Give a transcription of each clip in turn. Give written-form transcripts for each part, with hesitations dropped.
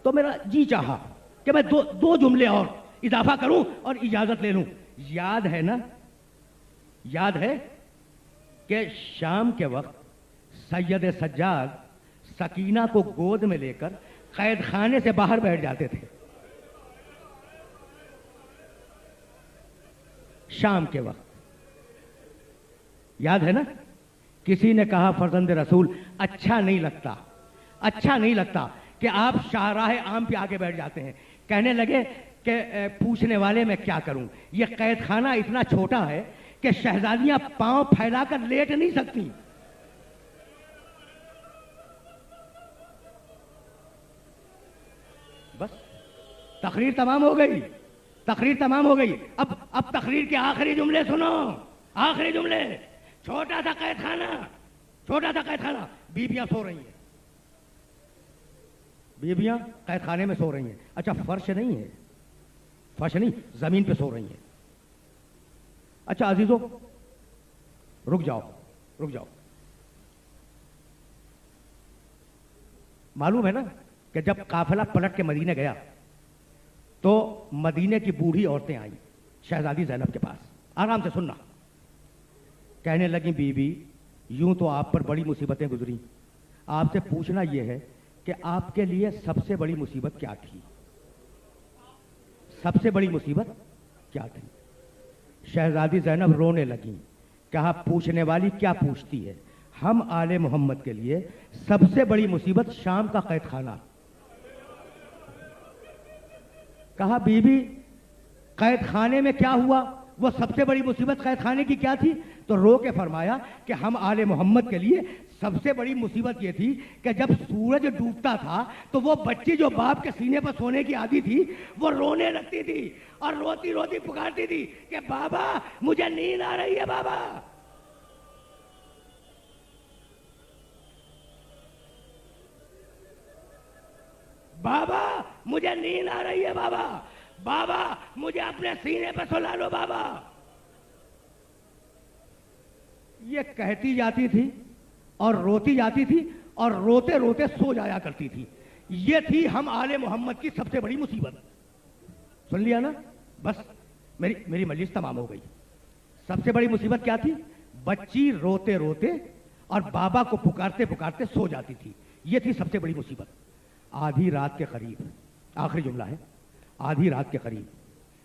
तो मेरा जी चाहा कि मैं दो जुमले और इजाफा करूं और इजाजत ले लूं। याद है ना, याद है कि शाम के वक्त सैयद सज्जाद सकीना को गोद में लेकर कैद खाने से बाहर बैठ जाते थे। शाम के वक्त याद है ना, किसी ने कहा फर्जंद रसूल अच्छा नहीं लगता, अच्छा नहीं लगता कि आप शाहराह आम पे आके बैठ जाते हैं। कहने लगे कि पूछने वाले मैं क्या करूं, यह कैद खाना इतना छोटा है कि शहजादियां पांव फैलाकर लेट नहीं सकती। बस तकरीर तमाम हो गई, तकरीर तमाम हो गई। अब तकरीर के आखिरी जुमले सुनो, आखिरी जुमले। छोटा सा कैद खाना, छोटा सा कैद खाना, बीबियां सो रही हैं, बीबियां कैद खाने में सो रही हैं। अच्छा फर्श नहीं है, फर्श नहीं, जमीन पे सो रही हैं। अच्छा अजीजों रुक जाओ, रुक जाओ। मालूम है ना कि जब काफिला पलट के मदीने गया तो मदीने की बूढ़ी औरतें आई शहजादी ज़ैनब के पास। आराम से सुनना। कहने लगी बीबी यूं तो आप पर बड़ी मुसीबतें गुजरी, आपसे पूछना यह है कि आपके लिए सबसे बड़ी मुसीबत क्या थी, सबसे बड़ी मुसीबत क्या थी। शहजादी ज़ैनब रोने लगी। कहा पूछने वाली क्या पूछती है, हम आले मोहम्मद के लिए सबसे बड़ी मुसीबत शाम का कैद खाना। कहा बीबी कैद खाने में क्या हुआ, वो सबसे बड़ी मुसीबत कैद खाने की क्या थी। तो रो के फरमाया कि हम आले मोहम्मद के लिए सबसे बड़ी मुसीबत ये थी कि जब सूरज डूबता था तो वो बच्ची जो बाप के सीने पर सोने की आदी थी वो रोने लगती थी और रोती रोती पुकारती थी कि बाबा मुझे नींद आ रही है, बाबा। बाबा मुझे नींद आ रही है, बाबा, बाबा मुझे अपने सीने पर सुला लो, बाबा। ये कहती जाती थी और रोती जाती थी और रोते रोते सो जाया करती थी। ये थी हम आले मोहम्मद की सबसे बड़ी मुसीबत। सुन लिया ना, बस मेरी मजलिस तमाम हो गई। सबसे बड़ी मुसीबत क्या थी, बच्ची रोते रोते और बाबा को पुकारते पुकारते सो जाती थी। ये थी सबसे बड़ी मुसीबत। आधी रात के करीब, आखिरी जुमला है, आधी रात के करीब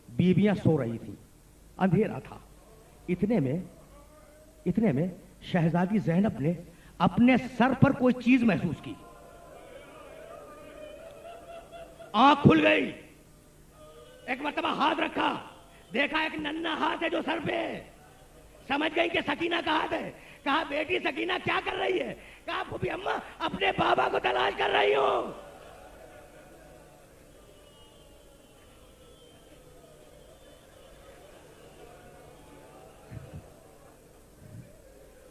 बीबियां सो रही थी, अंधेरा था। इतने में शहजादी ज़ैनब ने अपने सर पर कोई चीज महसूस की। आंख खुल गई, एक मर्तबा हाथ रखा, देखा एक नन्हा हाथ है जो सर पे। समझ गई कि सकीना का हाथ है। कहा बेटी सकीना क्या कर रही है। कहा फूफी अम्मा अपने बाबा को तलाश कर रही हूं।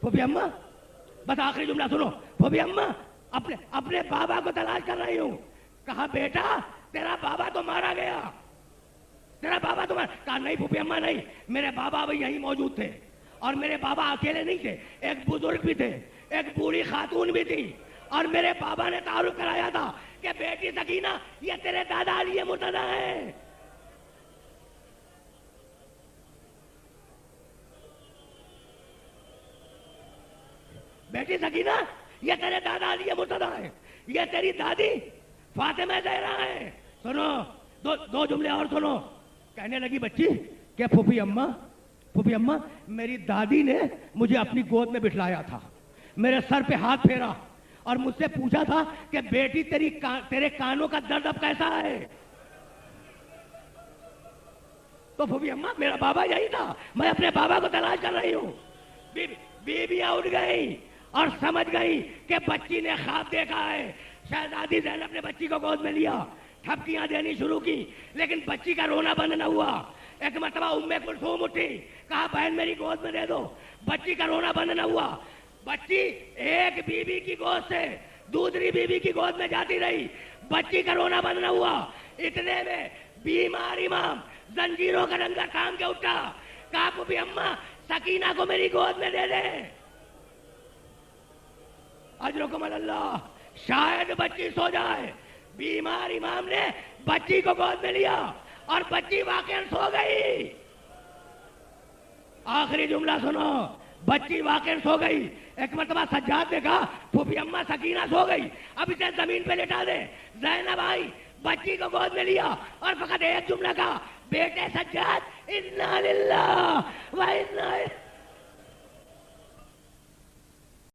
फूफी अम्मा बस आखिरी जुमला सुनो। फूफी अम्मा अपने बाबा को तलाश कर रही हूं। कहा बेटा तेरा बाबा तो मारा गया, तेरा बाबा तो मारा। कहा नहीं फूफी अम्मा नहीं, मेरे बाबा भी यहीं मौजूद थे और मेरे बाबा अकेले नहीं थे, एक बुजुर्ग भी थे, एक बूढ़ी खातून भी थी और मेरे बाबा ने तारुफ कराया था कि बेटी सकीना ये तेरे दादा अली मुर्तजा है। बेटी सकीना ये तेरे दादा अली मुर्तजा है, ये तेरी दादी फातिमा ज़हरा है। सुनो दो जुमले और सुनो। कहने लगी बच्ची कि फूफी अम्मा मेरी दादी ने मुझे अपनी गोद में बिठलाया था, मेरे सर पे हाथ फेरा और मुझसे पूछा था कि बेटी तेरे कानों का दर्द अब कैसा है। तो फूफी अम्मा मेरा बाबा यही था, मैं अपने बाबा को तलाश कर रही हूँ। बीबियां उठ गई और समझ गई कि बच्ची ने ख्वाब देखा है। शहजादी ज़ैनब ने बच्ची को गोद में लिया, ठपकियां देनी शुरू की, लेकिन बच्ची का रोना बंद न हुआ। एक मरतबा उम्मे कुलसूम उठी, कहा बहन मेरी गोद में दे दो। बच्ची का रोना बंद न हुआ। बच्ची एक बीबी की गोद से दूसरी बीबी की गोद में जाती रही, बच्ची का रोना बंद न हुआ। इतने में बीमार इमाम जंजीरों का डंगा थाम के उठा। कहा फूफी अम्मा सकीना को मेरी गोद में दे दे। अजरुकुम अल्लाह, शायद बच्ची सो जाए। बीमार इमाम ने बच्ची को गोद में लिया और बच्ची वाकई सो गई। आखिरी जुमला सुनो, बच्ची वाकई सो गई। एक मरतबा सज्जाद ने कहा फूफी अम्मा सकीना सो गई, अब इसे जमीन पे लेटा दे। ज़ैनब आई, बच्ची को गोद में लिया और फकत एक जुमला कहा, बेटे सज्जाद इन्ना लिल्लाह व इन्ना